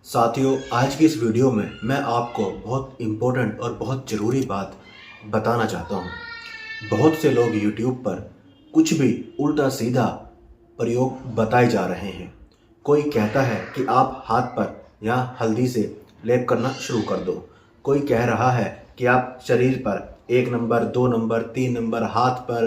साथियों, आज की इस वीडियो में मैं आपको बहुत इम्पोर्टेंट और बहुत ज़रूरी बात बताना चाहता हूँ। बहुत से लोग यूट्यूब पर कुछ भी उल्टा सीधा प्रयोग बताए जा रहे हैं। कोई कहता है कि आप हाथ पर या हल्दी से लेप करना शुरू कर दो। कोई कह रहा है कि आप शरीर पर 1 नंबर, 2 नंबर, 3 नंबर, हाथ पर,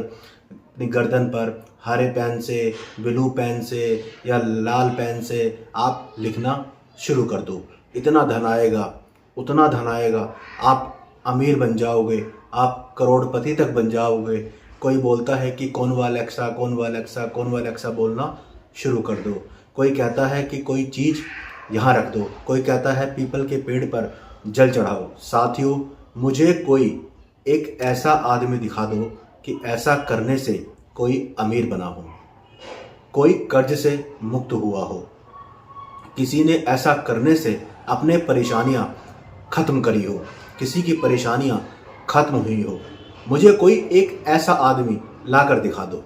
अपनी गर्दन पर हरे पेन से, ब्लू पेन से या लाल पेन से आप लिखना शुरू कर दो। इतना धन आएगा, उतना धन आएगा, आप अमीर बन जाओगे, आप करोड़पति तक बन जाओगे। कोई बोलता है कि कौन वा अलेक्सा, कौन वा अलेक्सा, कौन वा अलेक्सा बोलना शुरू कर दो। कोई कहता है कि कोई चीज़ यहाँ रख दो। कोई कहता है पीपल के पेड़ पर जल चढ़ाओ। साथियों, मुझे कोई एक ऐसा आदमी दिखा दो कि ऐसा करने से कोई अमीर बना हो, कोई कर्ज से मुक्त हुआ हो, किसी ने ऐसा करने से अपने परेशानियां खत्म करी हो, किसी की परेशानियां खत्म हुई हो। मुझे कोई एक ऐसा आदमी लाकर दिखा दो।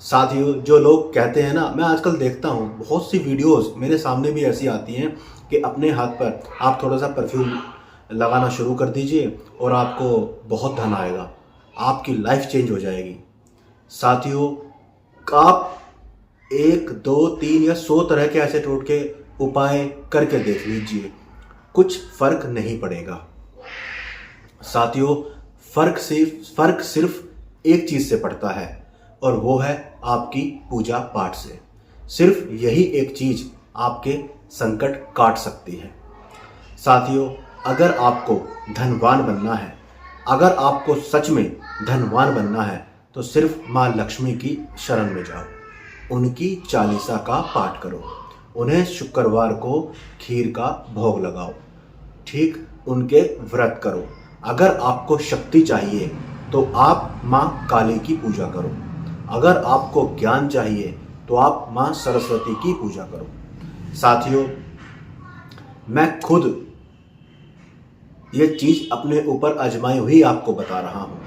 साथियों, जो लोग कहते हैं ना, मैं आजकल देखता हूँ बहुत सी वीडियोस मेरे सामने भी ऐसी आती हैं कि अपने हाथ पर आप थोड़ा सा परफ्यूम लगाना शुरू कर दीजिए और आपको बहुत धन आएगा, आपकी लाइफ चेंज हो जाएगी। साथियों, आप 1, 2, 3 या 100 तरह के ऐसे टोटके उपाय करके देख लीजिए, कुछ फर्क नहीं पड़ेगा। साथियों, फर्क सिर्फ एक चीज से पड़ता है और वो है आपकी पूजा पाठ से। सिर्फ यही एक चीज आपके संकट काट सकती है। साथियों, अगर आपको धनवान बनना है, अगर आपको सच में धनवान बनना है, तो सिर्फ माँ लक्ष्मी की शरण में जाओ, उनकी चालीसा का पाठ करो, उन्हें शुक्रवार को खीर का भोग लगाओ, ठीक उनके व्रत करो। अगर आपको शक्ति चाहिए तो आप माँ काली की पूजा करो। अगर आपको ज्ञान चाहिए तो आप माँ सरस्वती की पूजा करो। साथियों, मैं खुद ये चीज़ अपने ऊपर आजमाई हुई आपको बता रहा हूँ।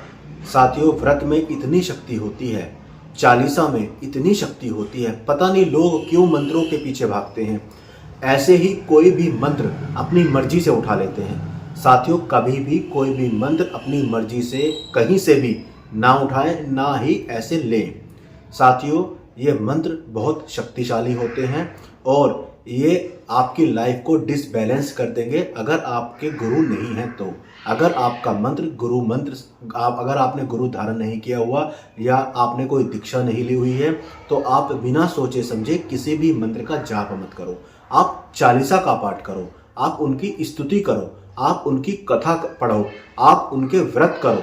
साथियों, व्रत में इतनी शक्ति होती है, चालीसा में इतनी शक्ति होती है, पता नहीं लोग क्यों मंत्रों के पीछे भागते हैं। ऐसे ही कोई भी मंत्र अपनी मर्जी से उठा लेते हैं। साथियों, कभी भी कोई भी मंत्र अपनी मर्जी से कहीं से भी ना उठाएं, ना ही ऐसे लें। साथियों, ये मंत्र बहुत शक्तिशाली होते हैं और ये आपकी लाइफ को डिसबैलेंस कर देंगे अगर आपके गुरु नहीं हैं तो। अगर आपका मंत्र गुरु मंत्र अगर आपने गुरु धारण नहीं किया हुआ या आपने कोई दीक्षा नहीं ली हुई है, तो आप बिना सोचे समझे किसी भी मंत्र का जाप मत करो। आप चालीसा का पाठ करो, आप उनकी स्तुति करो, आप उनकी कथा पढ़ो, आप उनके व्रत करो।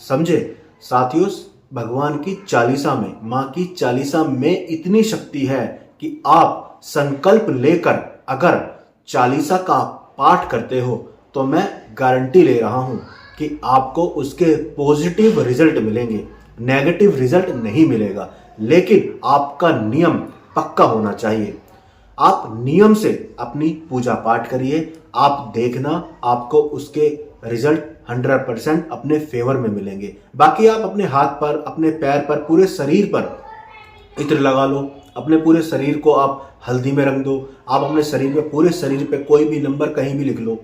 समझे साथियों, भगवान की चालीसा में, माँ की चालीसा में इतनी शक्ति है कि आप संकल्प लेकर अगर चालीसा का पाठ करते हो तो मैं गारंटी ले रहा हूं कि आपको उसके पॉजिटिव रिजल्ट मिलेंगे, नेगेटिव रिजल्ट नहीं मिलेगा। लेकिन आपका नियम पक्का होना चाहिए। आप नियम से अपनी पूजा पाठ करिए, आप देखना आपको उसके रिजल्ट 100% अपने फेवर में मिलेंगे। बाकी आप अपने हाथ पर, अपने पैर पर, पूरे शरीर पर इत्र लगा लो, अपने पूरे शरीर को आप हल्दी में रंग दो, आप अपने शरीर पे, पूरे शरीर पे कोई भी नंबर कहीं भी लिख लो,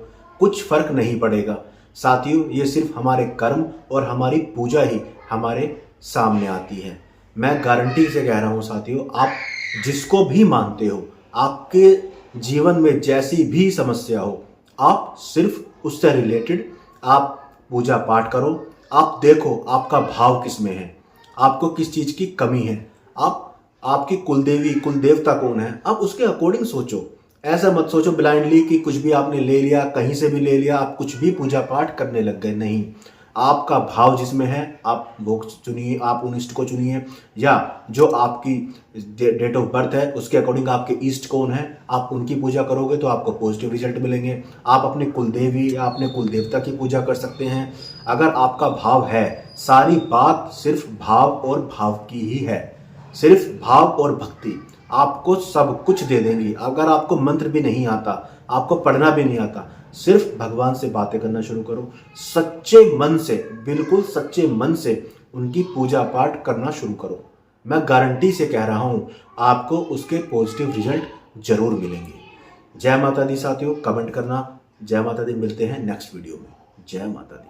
कुछ फर्क नहीं पड़ेगा। साथियों, ये सिर्फ हमारे कर्म और हमारी पूजा ही हमारे सामने आती है। मैं गारंटी से कह रहा हूँ साथियों, आप जिसको भी मानते हो, आपके जीवन में जैसी भी समस्या हो, आप सिर्फ उससे रिलेटेड आप पूजा पाठ करो। आप देखो आपका भाव किस में है, आपको किस चीज़ की कमी है, आपकी कुलदेवी कुल देवता कौन है, आप उसके अकॉर्डिंग सोचो। ऐसा मत सोचो ब्लाइंडली कि कुछ भी आपने ले लिया, कहीं से भी ले लिया, आप कुछ भी पूजा पाठ करने लग गए। नहीं, आपका भाव जिसमें है आप वो चुनिए, आप उन इष्ट को चुनिए, या जो आपकी डेट ऑफ बर्थ है उसके अकॉर्डिंग आपके इष्ट कौन है, आप उनकी पूजा करोगे तो आपको पॉजिटिव रिजल्ट मिलेंगे। आप अपने कुलदेवी या अपने कुल देवता की पूजा कर सकते हैं अगर आपका भाव है। सारी बात सिर्फ भाव और भाव की ही है, सिर्फ भाव और भक्ति आपको सब कुछ दे देंगी। अगर आपको मंत्र भी नहीं आता, आपको पढ़ना भी नहीं आता, सिर्फ भगवान से बातें करना शुरू करो, सच्चे मन से, बिल्कुल सच्चे मन से उनकी पूजा पाठ करना शुरू करो। मैं गारंटी से कह रहा हूं, आपको उसके पॉजिटिव रिजल्ट जरूर मिलेंगे। जय माता दी साथियों, कमेंट करना। जय माता दी, मिलते हैं नेक्स्ट वीडियो में। जय माता दी।